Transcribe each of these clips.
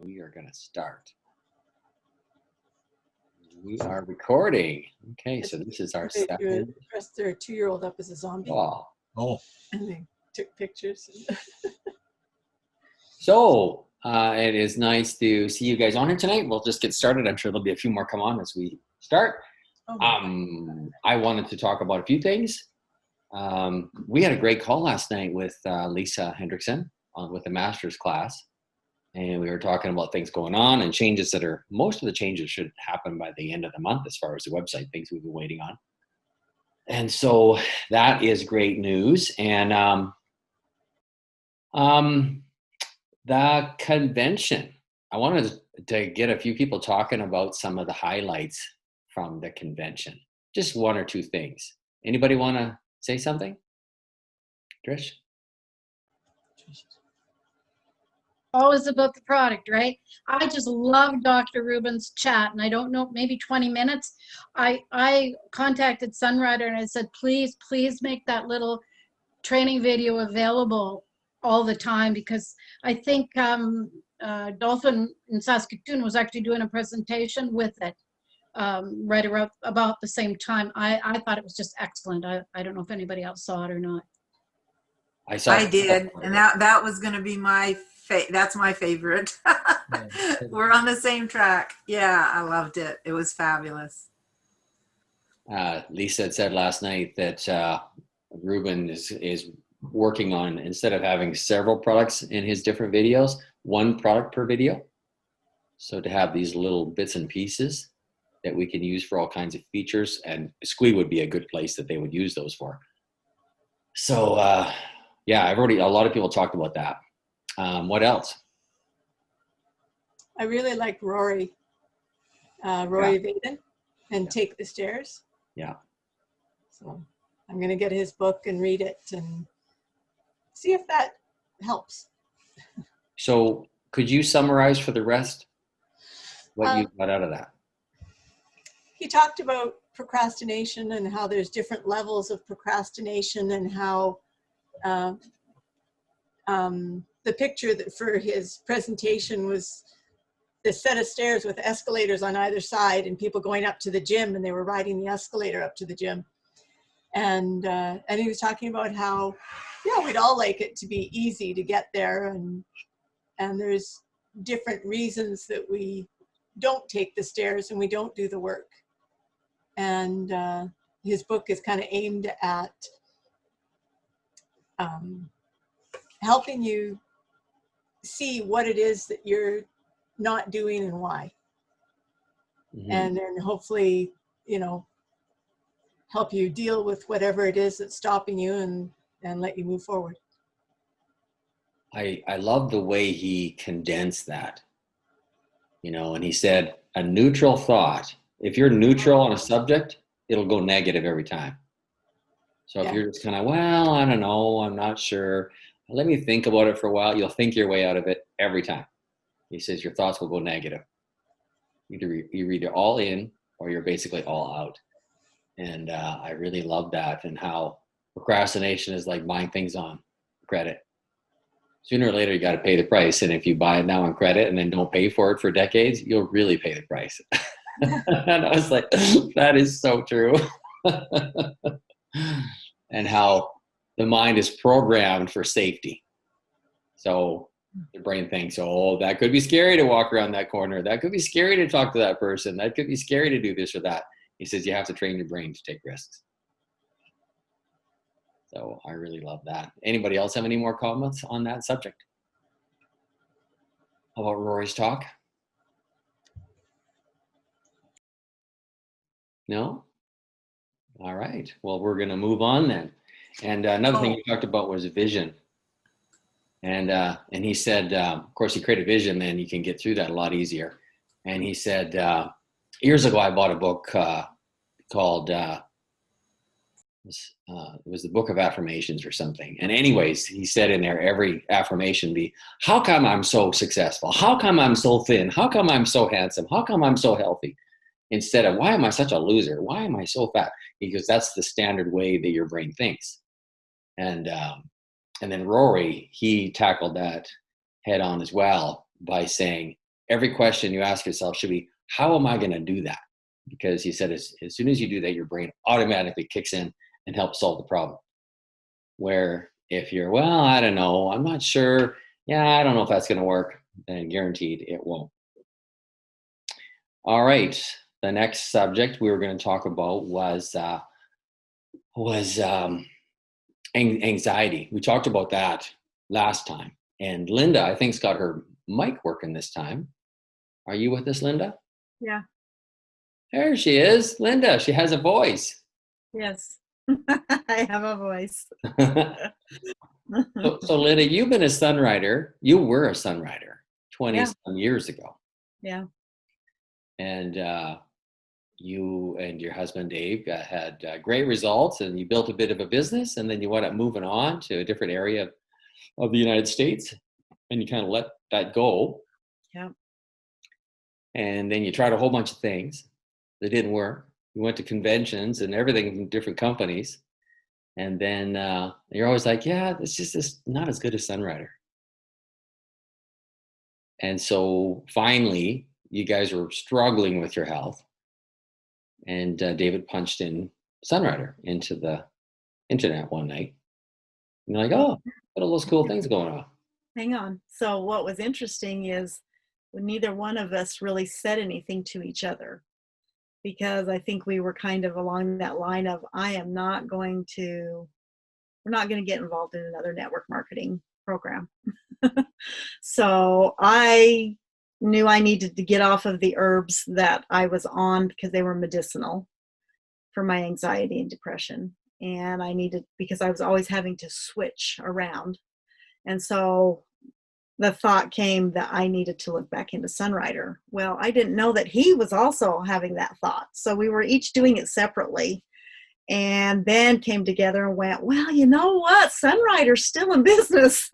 We are going to start. We are recording. Okay, so this is our second. Dressed their 2-year-old up as a zombie. Wow. Oh. And they took pictures. So it is nice to see you guys on here tonight. We'll just get started. I'm sure there'll be a few more come on as we start. I wanted to talk about a few things. We had a great call last night with Lisa Hendrickson with the master's class. And we were talking about things going on and changes that are, most of the changes should happen by the end of the month as far as the website, things we've been waiting on. And so that is great news. And the convention, I wanted to get a few people talking about some of the highlights from the convention. Just one or two things. Anybody want to say something? Trish? Always about the product, right? I just love Dr. Rubin's chat, and I don't know, maybe 20 minutes. I contacted Sunrider and I said, please make that little training video available all the time, because I think Dolphin in Saskatoon was actually doing a presentation with it right around about the same time. I thought it was just excellent. I don't know if anybody else saw it or not. I did, and that was going to be my that's my favorite. We're on the same track. Yeah, I loved it. It was fabulous. Lisa had said last night that Ruben is working on, instead of having several products in his different videos, one product per video. So to have these little bits and pieces that we can use for all kinds of features, and Squee would be a good place that they would use those for. So yeah, a lot of people talked about that. What else? I really like Rory Vaden and Take the Stairs. Yeah. So I'm going to get his book and read it and see if that helps. So could you summarize for the rest what you got out of that? He talked about procrastination and how there's different levels of procrastination, and how the picture that for his presentation was this set of stairs with escalators on either side and people going up to the gym, and they were riding the escalator up to the gym. And he was talking about how, yeah, we'd all like it to be easy to get there, and there's different reasons that we don't take the stairs and we don't do the work. And his book is kind of aimed at helping you see what it is that you're not doing and why. Mm-hmm. And then hopefully, help you deal with whatever it is that's stopping you and let you move forward. I love the way he condensed that, and he said a neutral thought. If you're neutral on a subject, it'll go negative every time. So if you're just kind of, well, I don't know, I'm not sure, let me think about it for a while, you'll think your way out of it every time. He says your thoughts will go negative. You're either all in or you're basically all out. And I really love that, and how procrastination is like buying things on credit. Sooner or later, you got to pay the price. And if you buy it now on credit and then don't pay for it for decades, you'll really pay the price. And I was like, that is so true. And how the mind is programmed for safety. So the brain thinks, oh, that could be scary to walk around that corner. That could be scary to talk to that person. That could be scary to do this or that. He says you have to train your brain to take risks. So I really love that. Anybody else have any more comments on that subject? How about Rory's talk? No? All right. Well, we're going to move on then. And another thing you talked about was vision. And he said, of course, you create a vision, then you can get through that a lot easier. And he said, years ago, I bought a book called, it was the Book of Affirmations or something. And anyways, he said in there, every affirmation be, how come I'm so successful? How come I'm so thin? How come I'm so handsome? How come I'm so healthy? Instead of, why am I such a loser? Why am I so fat? Because that's the standard way that your brain thinks. And then Rory, he tackled that head on as well by saying, every question you ask yourself should be, how am I going to do that? Because he said, as soon as you do that, your brain automatically kicks in and helps solve the problem. Where if you're, well, I don't know, I'm not sure, yeah, I don't know if that's going to work, then guaranteed it won't. All right. The next subject we were going to talk about was anxiety. We talked about that last time. And Linda, I think, has got her mic working this time. Are you with us, Linda? Yeah. There she is. Linda, she has a voice. Yes. I have a voice. So Linda, you've been a Sunrider. You were a Sunrider 20 some years ago. Yeah. And you and your husband, Dave, had great results, and you built a bit of a business, and then you wound up moving on to a different area of the United States, and you kind of let that go. Yeah. And then you tried a whole bunch of things that didn't work. You went to conventions and everything in different companies. And then you're always like, yeah, it's just not as good as Sunrider. And so finally, you guys were struggling with your health. And David punched in Sunrider into the internet one night. And you're like, oh, got all those cool things going on. Hang on. So what was interesting is when neither one of us really said anything to each other, because I think we were kind of along that line of, we're not going to get involved in another network marketing program. So I knew I needed to get off of the herbs that I was on because they were medicinal for my anxiety and depression. And I needed, because I was always having to switch around. And so the thought came that I needed to look back into Sunrider. Well, I didn't know that he was also having that thought. So we were each doing it separately, and then came together and went, well, you know what? Sunrider's still in business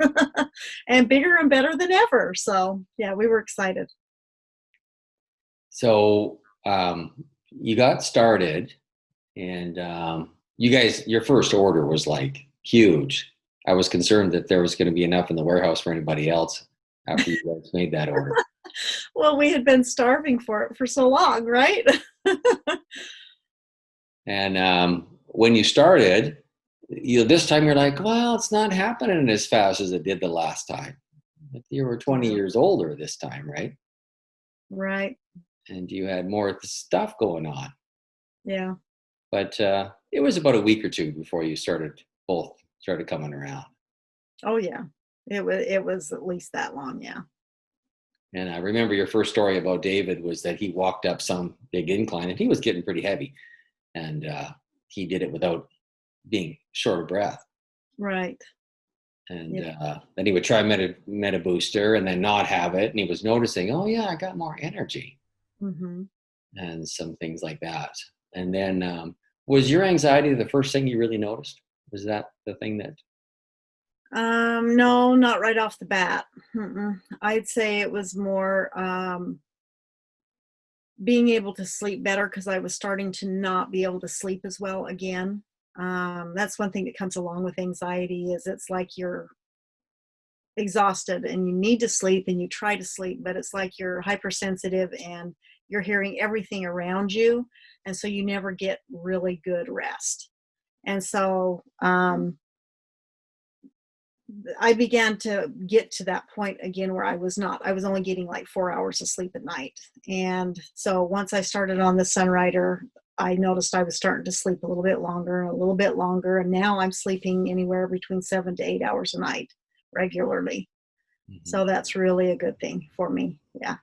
and bigger and better than ever. So yeah, we were excited. So you got started, and you guys, your first order was like huge. I was concerned that there was going to be enough in the warehouse for anybody else after you guys made that order. Well, we had been starving for it for so long, right? And when you started, this time you're like, well, it's not happening as fast as it did the last time. But you were 20 years older this time, right? Right. And you had more stuff going on. Yeah. But it was about a week or two before you both started coming around. Oh yeah. It was at least that long, yeah. And I remember your first story about David was that he walked up some big incline, and he was getting pretty heavy. And he did it without being short of breath. Right. And then he would try MetaBooster and then not have it. And he was noticing, oh yeah, I got more energy. Mm-hmm. And some things like that. And then was your anxiety the first thing you really noticed? Was that the thing that? No, not right off the bat. I'd say it was more being able to sleep better, because I was starting to not be able to sleep as well again. That's one thing that comes along with anxiety, is it's like you're exhausted and you need to sleep and you try to sleep, but it's like you're hypersensitive and you're hearing everything around you. And so you never get really good rest. And so I began to get to that point again where I was only getting like 4 hours of sleep at night. And so once I started on the Sunrider, I noticed I was starting to sleep a little bit longer, and now I'm sleeping anywhere between 7 to 8 hours a night regularly. Mm-hmm. So that's really a good thing for me. Yeah.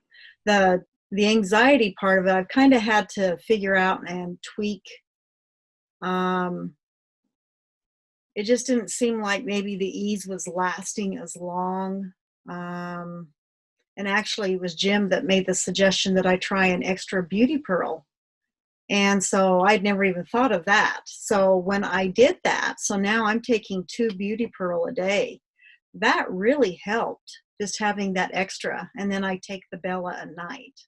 The anxiety part of it, I've kind of had to figure out and tweak. It just didn't seem like maybe the ease was lasting as long. And actually it was Jim that made the suggestion that I try an extra beauty pearl. And so I'd never even thought of that. So when I did that, so now I'm taking 2 beauty pearl a day. That really helped, just having that extra. And then I take the Bella at night.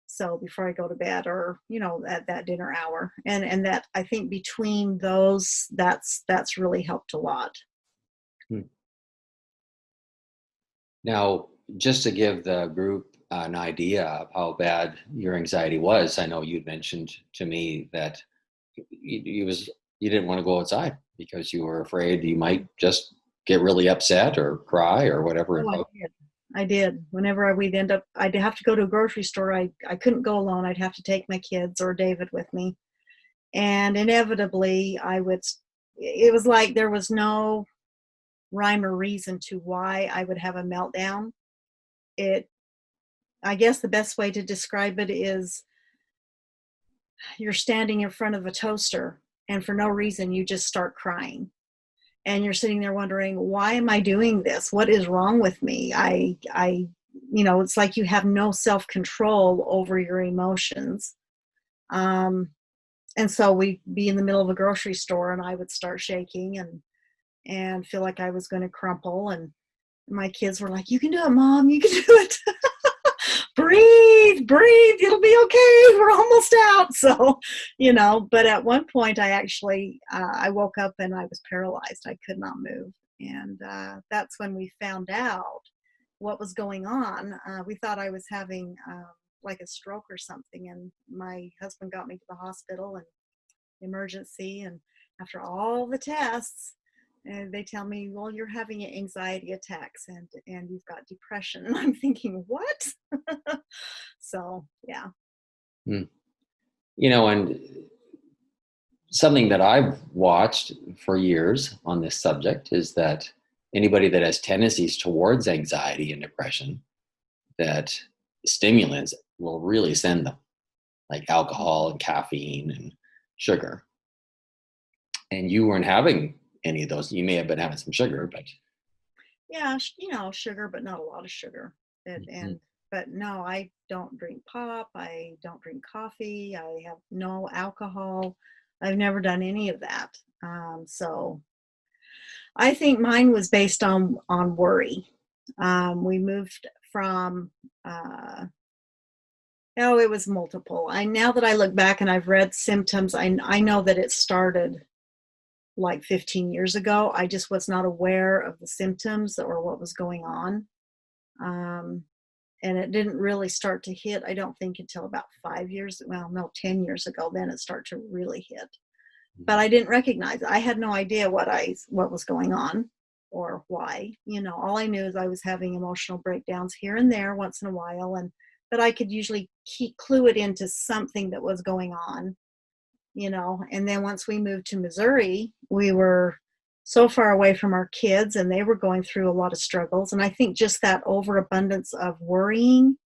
So before I go to bed, or, at that dinner hour. And that, I think between those, that's really helped a lot. Now, just to give the group an idea of how bad your anxiety was. I know you'd mentioned to me that you didn't want to go outside because you were afraid you might just get really upset or cry or whatever. Oh, I did. I did. Whenever we'd end up, I'd have to go to a grocery store. I couldn't go alone. I'd have to take my kids or David with me. And inevitably, it was like there was no rhyme or reason to why I would have a meltdown. I guess the best way to describe it is you're standing in front of a toaster and for no reason you just start crying. And you're sitting there wondering, why am I doing this? What is wrong with me? It's like you have no self-control over your emotions. And so we'd be in the middle of a grocery store and I would start shaking and feel like I was going to crumple. And my kids were like, you can do it, Mom, you can do it. breathe, it'll be okay. We're almost out. So, but at one point I woke up and I was paralyzed. I could not move. And that's when we found out what was going on. We thought I was having like a stroke or something. And my husband got me to the hospital and emergency. And after all the tests, and they tell me, well, you're having anxiety attacks and you've got depression. And I'm thinking, what? So, yeah. And something that I've watched for years on this subject is that anybody that has tendencies towards anxiety and depression, that stimulants will really send them, like alcohol and caffeine and sugar. And you weren't having any of those. You may have been having some sugar, but yeah, sugar, but not a lot of sugar. But no, I don't drink pop. I don't drink coffee. I have no alcohol. I've never done any of that. So I think mine was based on worry. We moved from it was multiple. Now that I look back and I've read symptoms, I know that it started like 15 years ago. I just was not aware of the symptoms or what was going on. And it didn't really start to hit, I don't think, until about 5 years, 10 years ago, then it started to really hit. But I didn't recognize it. I had no idea what was going on or why. All I knew is I was having emotional breakdowns here and there once in a while, but I could usually clue it into something that was going on. And then once we moved to Missouri, we were so far away from our kids and they were going through a lot of struggles. And I think just that overabundance of worrying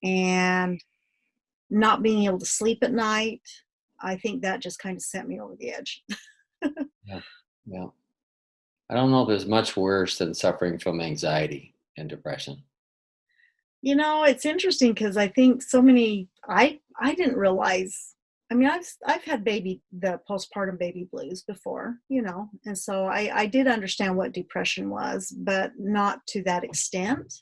and not being able to sleep at night, I think that just kind of sent me over the edge. Yeah. I don't know if there's much worse than suffering from anxiety and depression. It's interesting because I think I didn't realize. I've had the postpartum baby blues before, and so I did understand what depression was, but not to that extent.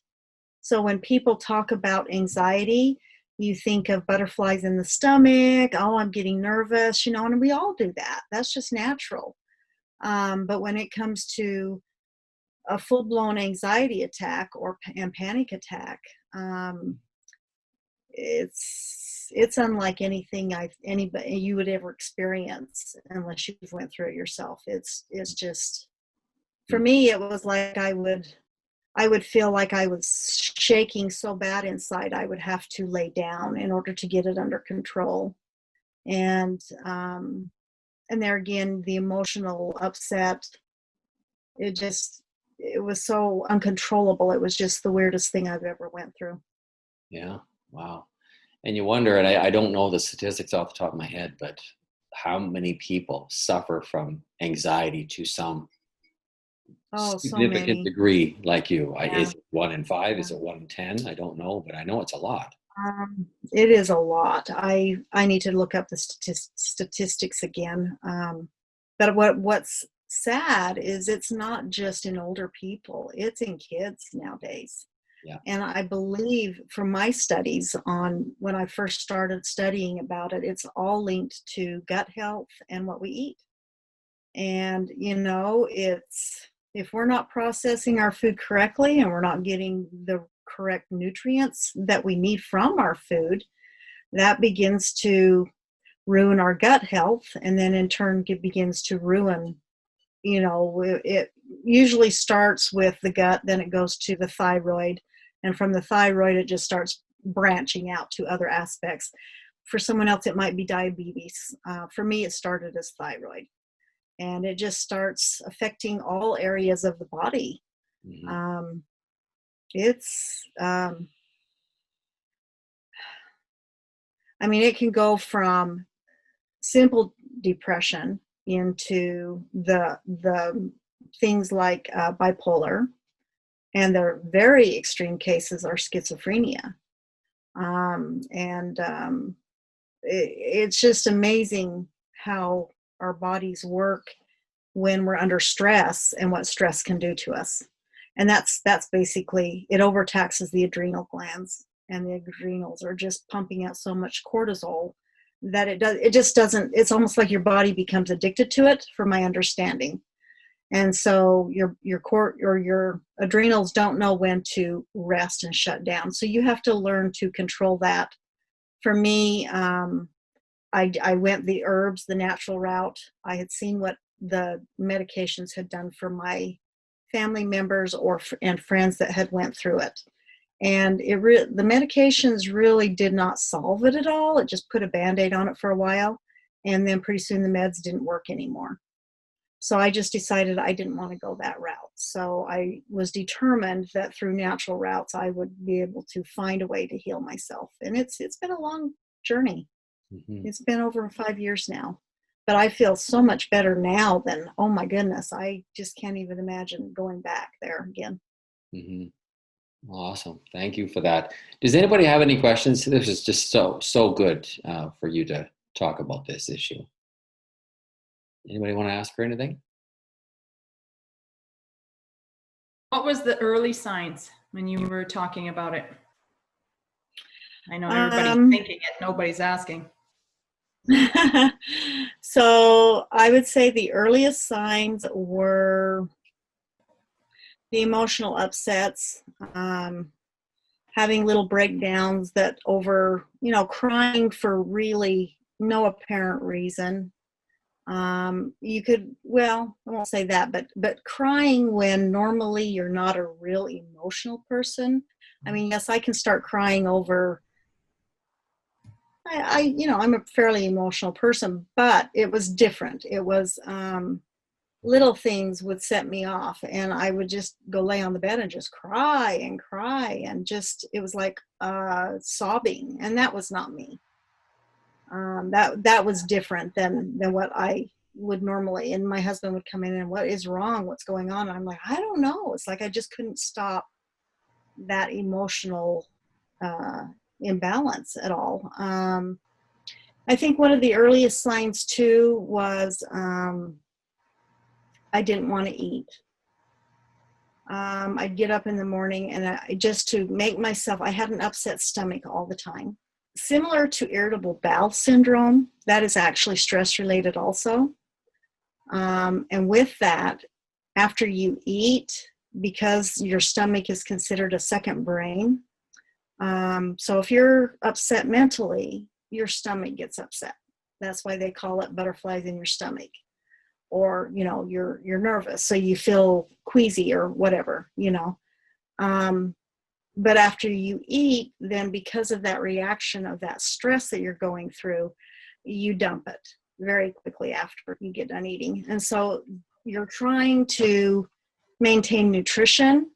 So when people talk about anxiety, you think of butterflies in the stomach. Oh, I'm getting nervous, and we all do that. That's just natural. But when it comes to a full-blown anxiety attack and panic attack, it's unlike anything anybody you would ever experience unless you went through it yourself. It's just, for me, it was like I would feel like I was shaking so bad inside I would have to lay down in order to get it under control. And there again, the emotional upset, it was so uncontrollable. It was just the weirdest thing I've ever went through. Yeah. Wow. And you wonder, and I don't know the statistics off the top of my head, but how many people suffer from anxiety to some significant degree like you? Yeah. Is it 1 in 5? Yeah. Is it 1 in 10? I don't know, but I know it's a lot. It is a lot. I need to look up the statistics again. But what's sad is it's not just in older people, it's in kids nowadays. Yeah. And I believe from my studies on when I first started studying about it, it's all linked to gut health and what we eat. And, if we're not processing our food correctly and we're not getting the correct nutrients that we need from our food, that begins to ruin our gut health, and then in turn it begins to ruin, it usually starts with the gut, then it goes to the thyroid, and from the thyroid it just starts branching out to other aspects. For someone else it might be diabetes. For me it started as thyroid, and it just starts affecting all areas of the body. Mm-hmm. It can go from simple depression into the things like bipolar, and their very extreme cases are schizophrenia. It's just amazing how our bodies work when we're under stress and what stress can do to us. And that's basically, it overtaxes the adrenal glands, and the adrenals are just pumping out so much cortisol that it's almost like your body becomes addicted to it, from my understanding. And so your adrenals don't know when to rest and shut down. So you have to learn to control that. For me, I went the herbs, the natural route. I had seen what the medications had done for my family members and friends that had went through it. And the medications really did not solve it at all. It just put a Band-Aid on it for a while, and then pretty soon the meds didn't work anymore. So I just decided I didn't want to go that route. So I was determined that through natural routes I would be able to find a way to heal myself. And it's been a long journey. Mm-hmm. It's been over 5 years now. But I feel so much better now than, oh my goodness, I just can't even imagine going back there again. Mm-hmm. Awesome. Thank you for that. Does anybody have any questions? This is just so good for you to talk about this issue. Anybody want to ask her anything? What was the early signs when you were talking about it? I know everybody's thinking it, nobody's asking. So I would say the earliest signs were the emotional upsets, having little breakdowns that over, crying for really no apparent reason. I won't say that, but crying when normally you're not a real emotional person. I mean, yes, I can start crying over, I'm a fairly emotional person, but it was different. It was, little things would set me off, and I would just go lay on the bed and just cry, and just, it was like sobbing, and that was not me. That was different than what I would normally. And my husband would come in and, what is wrong? What's going on? And I'm like, I don't know. It's like I just couldn't stop that emotional imbalance at all. I think one of the earliest signs too was I didn't want to eat. I'd get up in the morning and just to make myself, I had an upset stomach all the time. Similar to irritable bowel syndrome, that is actually stress related also. And with that, after you eat, because your stomach is considered a second brain, so if you're upset mentally, your stomach gets upset. That's why they call it butterflies in your stomach. Or, you're nervous, so you feel queasy or whatever, But after you eat, then because of that reaction of that stress that you're going through, you dump it very quickly after you get done eating. And so you're trying to maintain nutrition,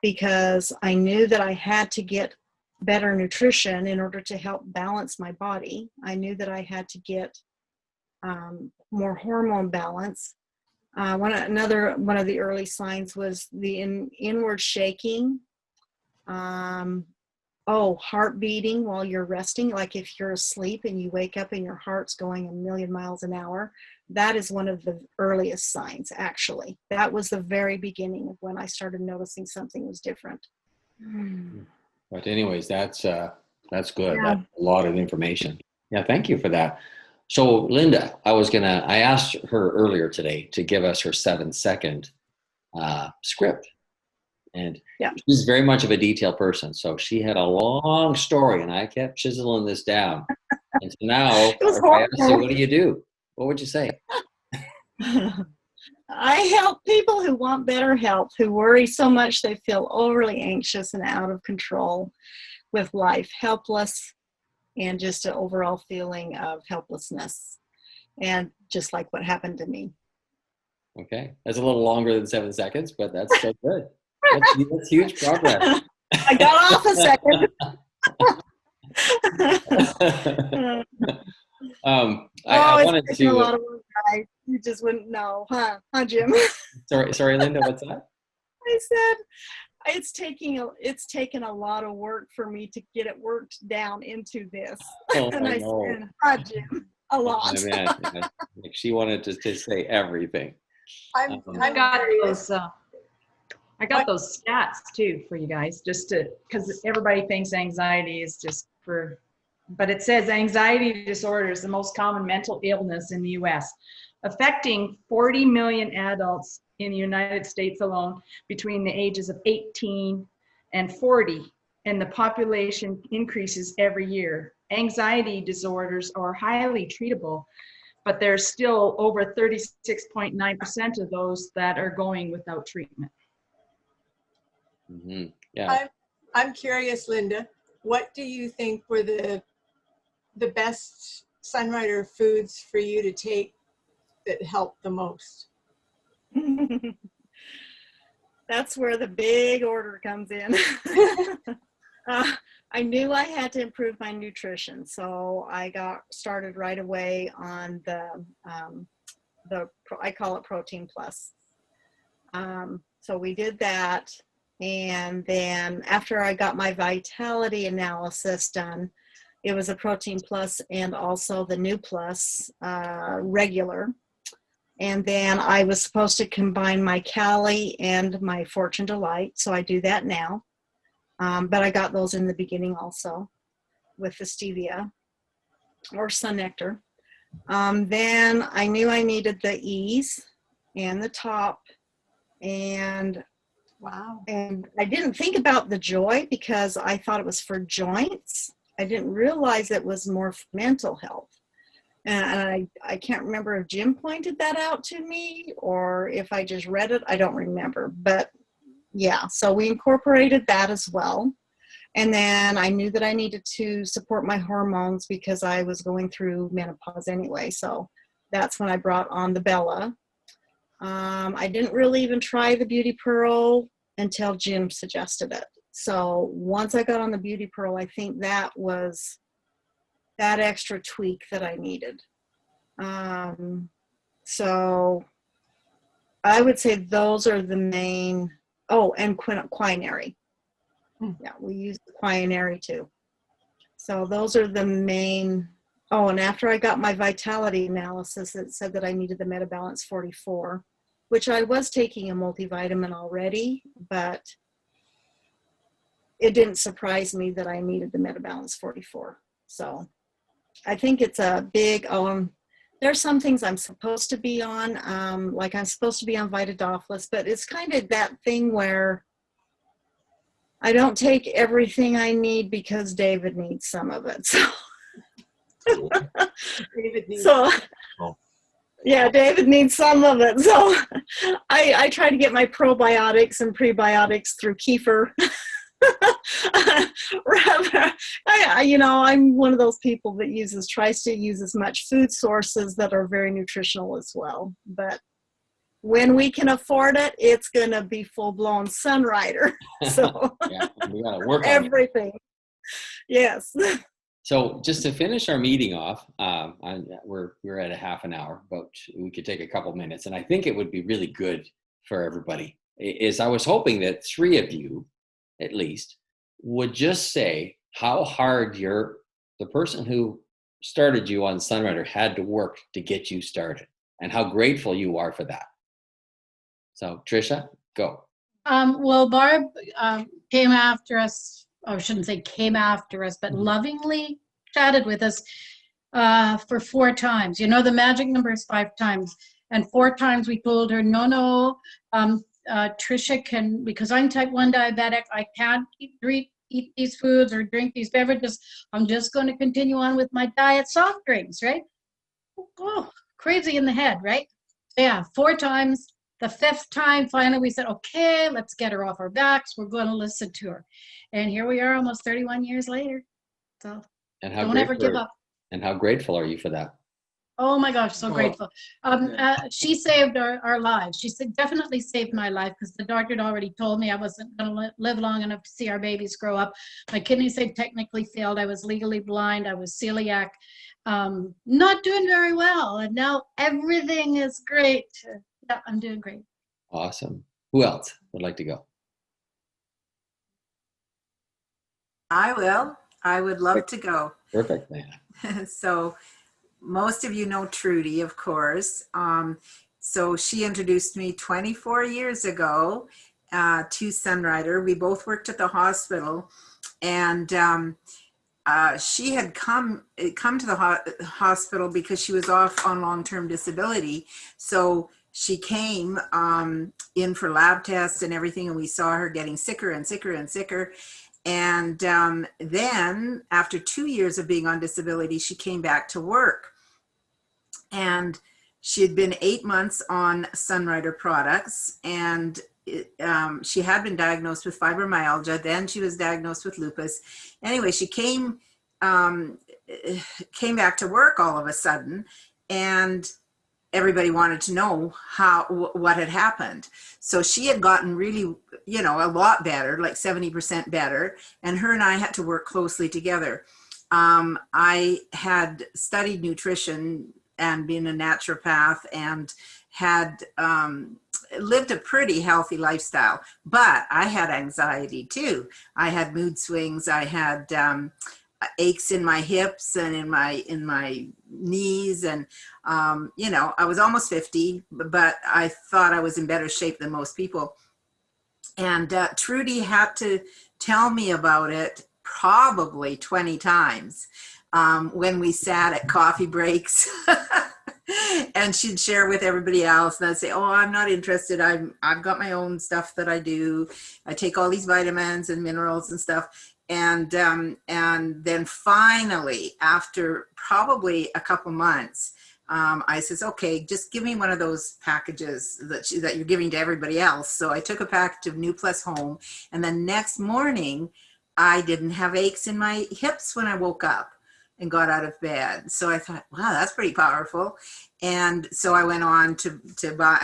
because I knew that I had to get better nutrition in order to help balance my body. I knew that I had to get more hormone balance. One of the early signs was the inward shaking. Heart beating while you're resting. Like if you're asleep and you wake up and your heart's going a million miles an hour, that is one of the earliest signs, actually. That was the very beginning of when I started noticing something was different. But anyways, that's good. Yeah. That's a lot of information. Yeah, thank you for that. So Linda, I asked her earlier today to give us her 7-second script. And Yeah. she's very much of a detailed person. So she had a long story, and I kept chiseling this down. And so now, It was if I ask you, horrible. what do you do? What would you say? I help people who want better health, who worry so much they feel overly anxious and out of control with life, helpless, and just an overall feeling of helplessness. And just like what happened to me. Okay. That's a little longer than 7 seconds, but that's so good. That's huge progress. I got off a second. I wanted it's taken a lot to. of work, guys. You just wouldn't know, huh, Jim? Sorry, Linda. What's that? I said it's taken a lot of work for me to get it worked down into this. Oh, And I know. said, hi, Jim, a lot. Oh, man. Yeah. Like she wanted to say everything. I'm I got curious. those. I got those stats too for you guys, just to, because everybody thinks anxiety is just for, but it says anxiety disorder is the most common mental illness in the U.S., affecting 40 million adults in the United States alone between the ages of 18 and 40, and the population increases every year. Anxiety disorders are highly treatable, but there's still over 36.9% of those that are going without treatment. Mm-hmm. Yeah. I'm curious, Linda, what do you think were the best Sunrider foods for you to take that helped the most? That's where the big order comes in. I knew I had to improve my nutrition, so I got started right away on the I call it Protein Plus. So we did that, and then after I got my vitality analysis done, it was a Protein Plus and also the New Plus regular. And then I was supposed to combine my Cali and my Fortune Delight, so I do that now. But I got those in the beginning also with the stevia or sun nectar. Then I knew I needed the Ease and the Top, and Wow. And I didn't think about the Joy because I thought it was for joints. I didn't realize it was more for mental health. And I can't remember if Jim pointed that out to me or if I just read it. I don't remember. But yeah, so we incorporated that as well. And then I knew that I needed to support my hormones because I was going through menopause anyway. So that's when I brought on the Bella. I didn't really even try the Beauty Pearl until Jim suggested it. So once I got on the Beauty Pearl, I think that was that extra tweak that I needed. So I would say those are the main, and quinary. Yeah, we use quinary too. So those are the main. And after I got my vitality analysis, it said that I needed the MetaBalance 44, which I was taking a multivitamin already, but it didn't surprise me that I needed the MetaBalance 44. So I think it's a big, there's some things I'm supposed to be on, like I'm supposed to be on Vitadophilus, but it's kind of that thing where I don't take everything I need because David needs some of it. So. David needs Yeah, David needs some of it. So I try to get my probiotics and prebiotics through kefir. I'm one of those people that tries to use as much food sources that are very nutritional as well. But when we can afford it, it's going to be full-blown Sunrider. So yeah, we got to work on everything. Yes. So just to finish our meeting off, we're at a half an hour, but we could take a couple minutes. And I think it would be really good for everybody is I was hoping that 3 of you, at least, would just say how hard the person who started you on Sunrider had to work to get you started and how grateful you are for that. So Tricia, go. Well, Barb came after us. I shouldn't say came after us, but lovingly chatted with us for 4 times. You know, the magic number is 5 times. And 4 times we told her, no, Trisha can, because I'm type 1 diabetic, I can't eat these foods or drink these beverages. I'm just going to continue on with my diet soft drinks, right? Oh, crazy in the head, right? Yeah, 4 times. The 5th time, finally, we said, okay, let's get her off our backs. We're going to listen to her. And here we are almost 31 years later. So And how don't ever grateful give up. and how grateful are you for that? Oh my gosh, so grateful. She saved our lives. She definitely saved my life because the doctor had already told me I wasn't going to live long enough to see our babies grow up. My kidneys had technically failed. I was legally blind. I was celiac. Not doing very well. And now everything is great. Yeah, I'm doing great. Awesome. Who else would like to go? I will. I would love to go. Perfect, man. So most of you know Trudy, of course. So she introduced me 24 years ago to Sunrider. We both worked at the hospital, and she had come to the hospital because she was off on long-term disability. So she came in for lab tests and everything, and we saw her getting sicker and sicker and sicker. And then after 2 years of being on disability, she came back to work. And she had been 8 months on Sunrider products, and she had been diagnosed with fibromyalgia. Then she was diagnosed with lupus. Anyway, she came back to work all of a sudden, and everybody wanted to know what had happened. So she had gotten really, a lot better, like 70% better, and her and I had to work closely together. I had studied nutrition and been a naturopath and had lived a pretty healthy lifestyle, but I had anxiety too. I had mood swings. I had aches in my hips and in my knees, and I was almost 50, but I thought I was in better shape than most people. And Trudy had to tell me about it probably 20 times when we sat at coffee breaks. And she'd share with everybody else, and I'd say, oh, I'm not interested. I've got my own stuff that I do. I take all these vitamins and minerals and stuff. And then finally, after probably a couple months, I says, okay, just give me one of those packages that you're giving to everybody else. So I took a package of New Plus home, and the next morning, I didn't have aches in my hips when I woke up and got out of bed. So I thought, wow, that's pretty powerful. And so I went on to buy,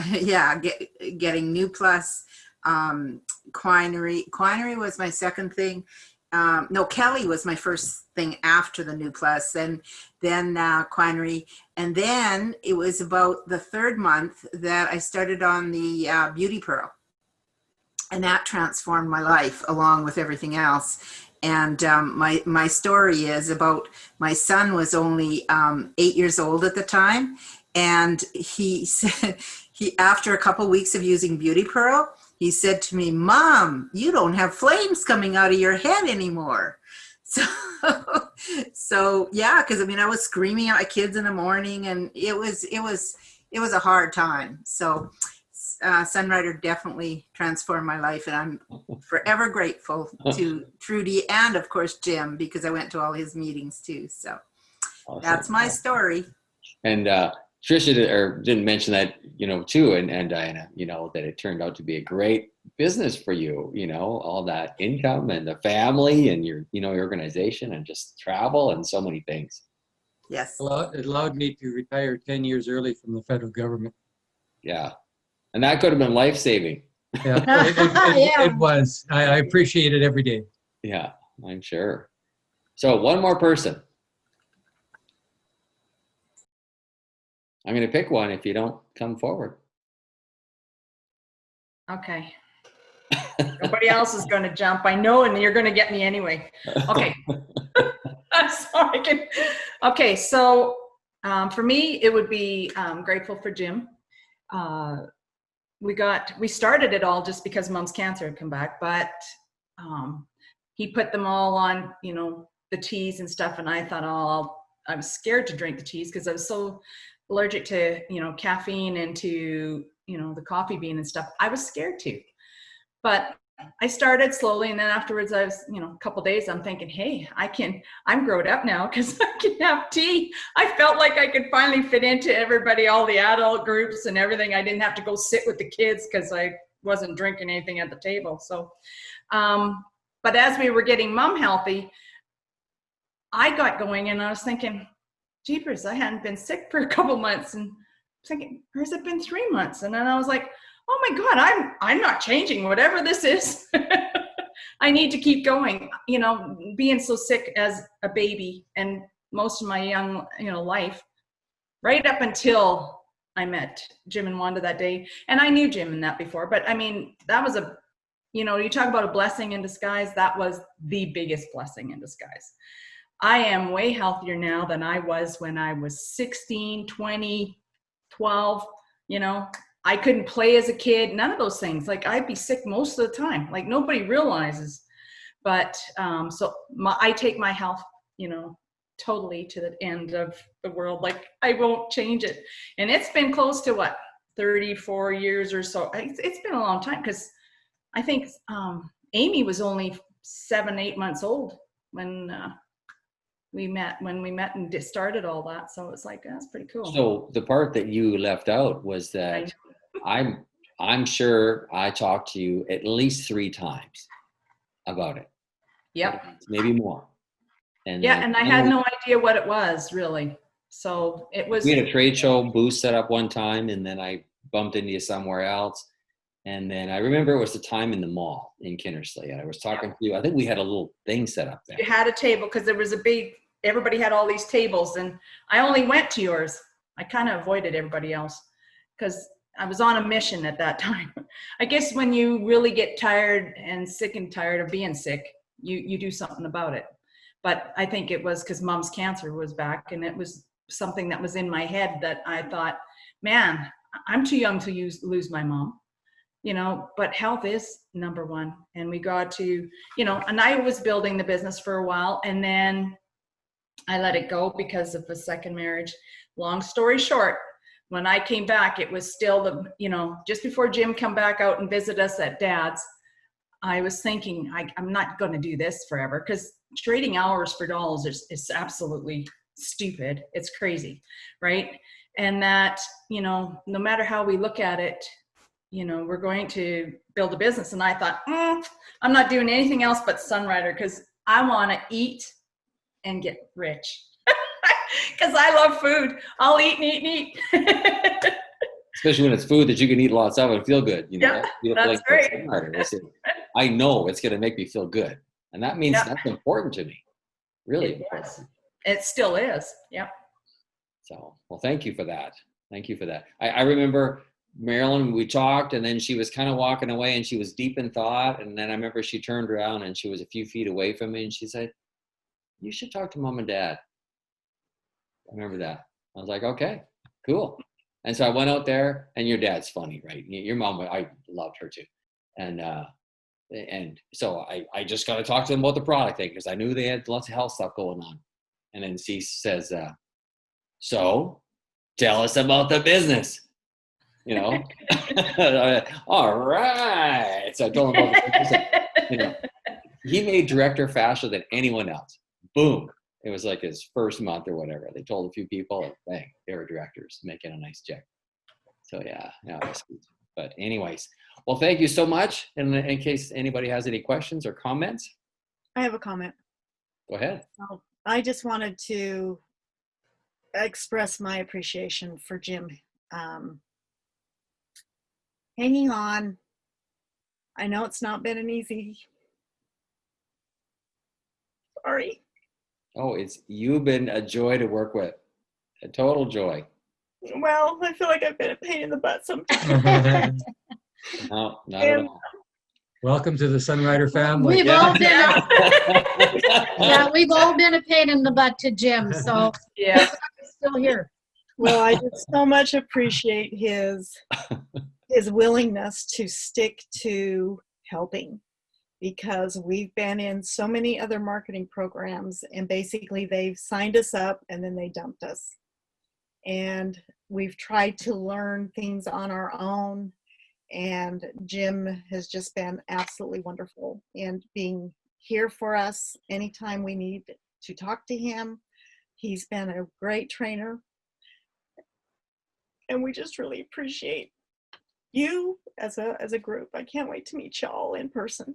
getting New Plus, Quinery. Quinery was my second thing. No, Kelly was my first thing after the New Plus, then Quinery. And then it was about the 3rd month that I started on the Beauty Pearl. And that transformed my life along with everything else. And my story is about, my son was only 8 years old at the time. And he said, after a couple weeks of using Beauty Pearl, he said to me, Mom, you don't have flames coming out of your head anymore. So yeah, because I was screaming at my kids in the morning, and it was a hard time. So Sunrider definitely transformed my life, and I'm forever grateful to Trudy and of course Jim, because I went to all his meetings too. So awesome. That's my story. And Trisha didn't mention that, too, and Diana, that it turned out to be a great business for you, all that income and the family and your, your organization and just travel and so many things. Yes. It allowed me to retire 10 years early from the federal government. Yeah. And that could have been life-saving. Yeah, it was. I appreciate it every day. Yeah, I'm sure. So one more person. I'm going to pick one if you don't come forward. Okay. Nobody else is going to jump. I know, and you're going to get me anyway. Okay. I'm sorry. Okay, so for me, it would be grateful for Jim. We started it all just because Mom's cancer had come back, but he put them all on, the teas and stuff, and I thought, I was scared to drink the teas because I was so allergic to, caffeine and to the coffee bean and stuff. I was scared to, but I started slowly. And then afterwards I was, a couple days, I'm thinking, hey, I'm grown up now because I can have tea. I felt like I could finally fit into everybody, all the adult groups and everything. I didn't have to go sit with the kids because I wasn't drinking anything at the table. So, but as we were getting mom healthy, I got going and I was thinking, jeepers, I hadn't been sick for a couple months, and thinking, or has it been 3 months? And then I was like, oh my God, I'm not changing, whatever this is. I need to keep going. Being so sick as a baby and most of my young, life, right up until I met Jim and Wanda that day. And I knew Jim and that before, but I mean, that was you talk about a blessing in disguise. That was the biggest blessing in disguise. I am way healthier now than I was when I was 16, 20, 12, I couldn't play as a kid, none of those things. Like, I'd be sick most of the time. Like, nobody realizes. But I take my health, totally to the end of the world. Like, I won't change it. And it's been close to 34 years or so. It's been a long time, because I think Amy was only 7-8 months old when we met and started all that. So it's like, that's pretty cool. So the part that you left out was that I'm sure I talked to you at least 3 times about it. Yep. Maybe more. And I had no idea what it was, really. So it was. We had a trade show booth set up one time, and then I bumped into you somewhere else. And then I remember it was the time in the mall in Kinnersley, and I was talking to you. I think we had a little thing set up there. You had a table, because there was everybody had all these tables, and I only went to yours. I kind of avoided everybody else because I was on a mission at that time. I guess when you really get tired and sick and tired of being sick, you do something about it. But I think it was because Mom's cancer was back, and it was something that was in my head that I thought, man, I'm too young to lose my mom. But health is number one. And we got to, and I was building the business for a while, and then I let it go because of the second marriage. Long story short, when I came back, it was still just before Jim come back out and visit us at Dad's, I was thinking, I'm not going to do this forever, because trading hours for dollars is absolutely stupid. It's crazy. Right. And that, no matter how we look at it, we're going to build a business. And I thought, I'm not doing anything else but Sunrider, because I want to eat and get rich. Because I love food. I'll eat and eat and eat. Especially when it's food that you can eat lots of and feel good. Yeah, that's great. I know it's going to make me feel good. And that means that's important to me. Really important. It still is. Yep. So, well, thank you for that. Thank you for that. I remember Marilyn, we talked, and then she was kind of walking away, and she was deep in thought. And then I remember she turned around and she was a few feet away from me, and she said, "You should talk to Mom and Dad." I remember that. I was like, okay, cool. And so I went out there, and your dad's funny, right? Your mom, I loved her too. And so I just got to talk to them about the product thing, because I knew they had lots of health stuff going on. And then she says, so tell us about the business. All right. So I told him about the business. He made director faster than anyone else. Boom. It was like his first month or whatever. They told a few people, and bang, they were directors making a nice check. So yeah, it was good. But anyways, well, thank you so much. And in case anybody has any questions or comments. I have a comment. Go ahead. I just wanted to express my appreciation for Jim hanging on. I know it's not been an easy. Sorry. Oh, you've been a joy to work with. A total joy. Well, I feel like I've been a pain in the butt sometimes. No, not at all. Welcome to the Sunrider family. We've all been we've all been a pain in the butt to Jim, so yeah, still here. Well, I just so much appreciate his willingness to stick to helping, because we've been in so many other marketing programs, and basically they've signed us up and then they dumped us. And we've tried to learn things on our own, and Jim has just been absolutely wonderful and being here for us anytime we need to talk to him. He's been a great trainer, and we just really appreciate you as a group. I can't wait to meet y'all in person.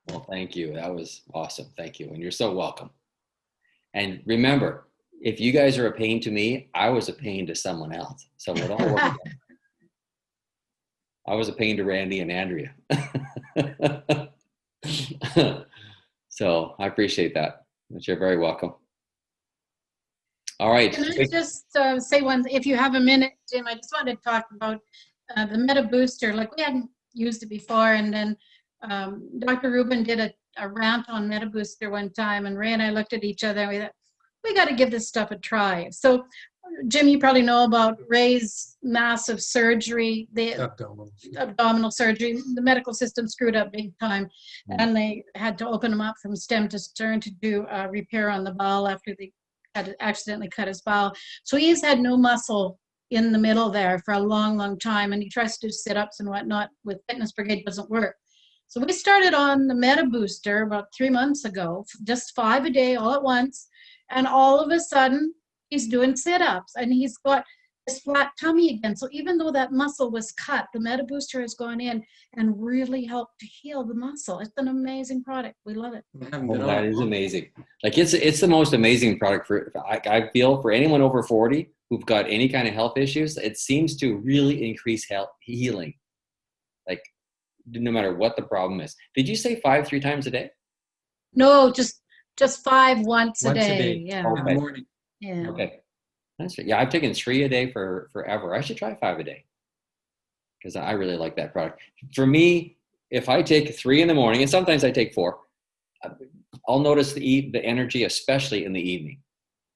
Well, thank you. That was awesome. Thank you. And you're so welcome. And remember, if you guys are a pain to me, I was a pain to someone else. So it all worked out. I was a pain to Randy and Andrea. So I appreciate that. You're very welcome. All right. Can I just say one, if you have a minute, Jim, I just wanted to talk about the MetaBooster. Like, we hadn't used it before, and then Dr. Rubin did a rant on MetaBooster one time, and Ray and I looked at each other and we thought, we got to give this stuff a try. So, Jim, you probably know about Ray's massive surgery, the abdominal surgery. The medical system screwed up big time, and they had to open him up from stem to stern to do repair on the bowel after they had accidentally cut his bowel. So he's had no muscle in the middle there for a long, long time, and he tries to do sit-ups and whatnot with Fitness Brigade, doesn't work. So we started on the MetaBooster about 3 months ago, just 5 a day all at once, and all of a sudden he's doing sit-ups and he's got this flat tummy again. So even though that muscle was cut, the MetaBooster has gone in and really helped to heal the muscle. It's an amazing product. We love it. Oh, that is amazing. Like, it's the most amazing product for, I feel, for anyone over 40 who've got any kind of health issues. It seems to really increase health healing, like no matter what the problem is. Did you say 5 3 times a day? No, just 5 once a day. Yeah. Okay. In the morning. Yeah. Okay. That's right. Yeah, I've taken 3 a day for forever. I should try 5 a day because I really like that product. For me, if I take 3 in the morning, and sometimes I take 4, I'll notice the energy, especially in the evening.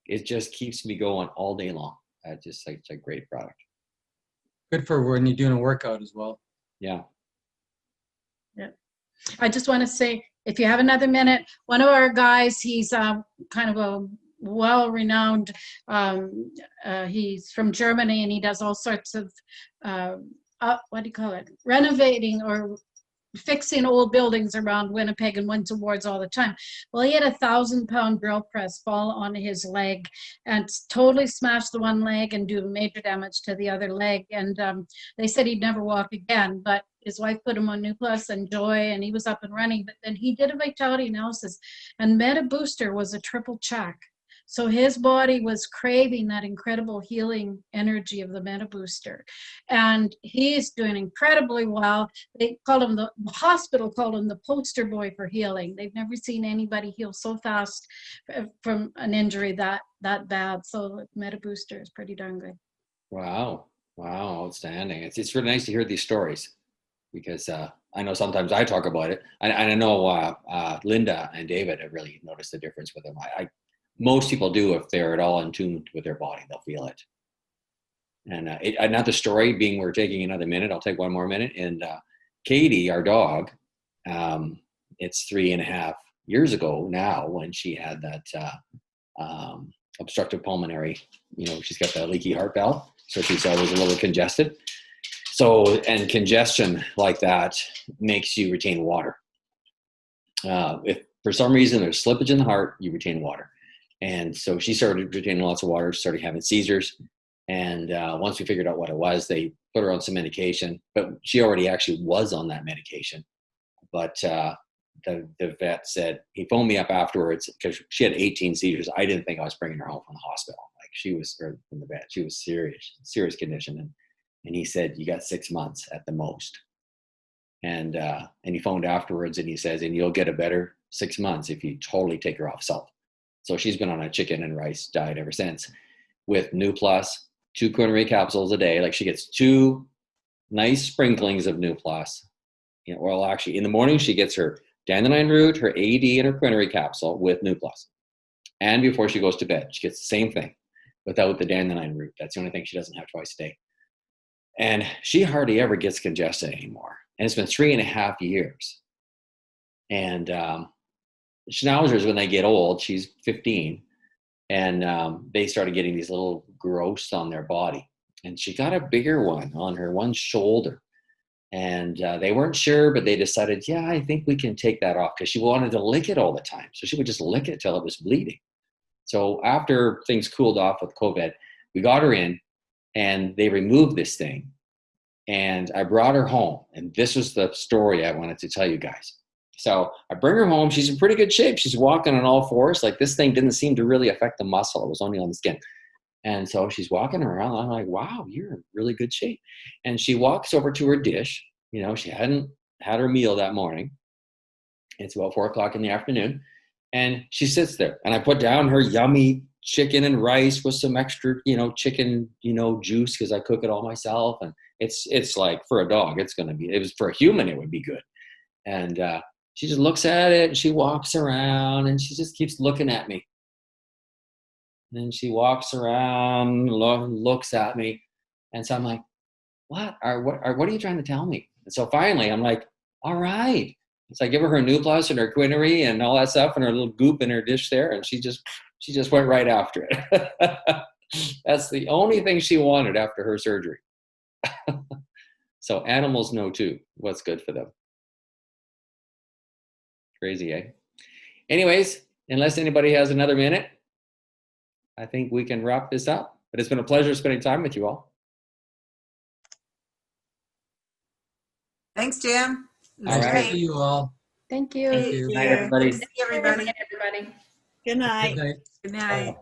It just keeps me going all day long. It's a great product. Good for when you're doing a workout as well. Yeah. Yeah. I just want to say, if you have another minute, one of our guys, he's kind of a well-renowned, he's from Germany, and he does all sorts of, what do you call it? Renovating or fixing old buildings around Winnipeg and wins awards all the time. Well, he had a 1,000-pound drill press fall on his leg and totally smashed the one leg and do major damage to the other leg. And they said he'd never walk again, but his wife put him on Nuplus and Joy, and he was up and running. But then he did a vitality analysis, and MetaBooster was a triple check. So his body was craving that incredible healing energy of the MetaBooster. And he's doing incredibly well. They called him, the hospital called him the poster boy for healing. They've never seen anybody heal so fast from an injury that bad. So MetaBooster is pretty darn good. Wow. Wow. Outstanding. It's really nice to hear these stories because I know sometimes I talk about it. And I know Linda and David have really noticed the difference with them. Most people do if they're at all in tune with their body. They'll feel it. And not the story being we're taking another minute. I'll take one more minute. And Katie, our dog, it's 3.5 years ago now when she had that obstructive pulmonary, she's got that leaky heart valve. So she's always a little congested. So, and congestion like that makes you retain water. If for some reason there's slippage in the heart, you retain water. And so she started retaining lots of water, started having seizures. And once we figured out what it was, they put her on some medication, but she already actually was on that medication. But the vet said, he phoned me up afterwards because she had 18 seizures. I didn't think I was bringing her home from the hospital. Like she was, or from the vet, she was serious condition. And he said, you got 6 months at the most. And he phoned afterwards and he says, and you'll get a better 6 months if you totally take her off salt. So she's been on a chicken and rice diet ever since with Nuplus, 2 quinine capsules a day. Like she gets 2 nice sprinklings of Nuplus. Well, actually in the morning, she gets her dandelion root, her AD, and her quinine capsule with Nuplus. And before she goes to bed, she gets the same thing without the dandelion root. That's the only thing she doesn't have twice a day. And she hardly ever gets congested anymore. And it's been 3.5 years. And schnauzers, when they get old, she's 15, and they started getting these little growths on their body. and she got a bigger one on her one shoulder. And they weren't sure, but they decided, yeah, I think we can take that off, because she wanted to lick it all the time. So she would just lick it till it was bleeding. So after things cooled off with COVID, we got her in and they removed this thing. And I brought her home. And this was the story I wanted to tell you guys. So I bring her home. She's in pretty good shape. She's walking on all fours. Like, this thing didn't seem to really affect the muscle. It was only on the skin. And so she's walking around. I'm like, wow, you're in really good shape. And she walks over to her dish. You know, she hadn't had her meal that morning. It's about 4 o'clock in the afternoon. And she sits there. And I put down her yummy chicken and rice with some extra, chicken, juice, because I cook it all myself. And it's like, for a dog, it was for a human, it would be good. And she just looks at it and she walks around and she just keeps looking at me. And she walks around, looks at me. And so I'm like, what are you trying to tell me? And so finally I'm like, all right. So I give her Nuplus and her Quinary and all that stuff and her little goop in her dish there. And she just went right after it. That's the only thing she wanted after her surgery. So animals know too what's good for them. Crazy, eh? Anyways, unless anybody has another minute, I think we can wrap this up. But it's been a pleasure spending time with you all. Thanks, Jim. All right. See you all. Thank you. Thank you. Good night, everybody. See everybody. Everybody. Good night. Good night. Good night.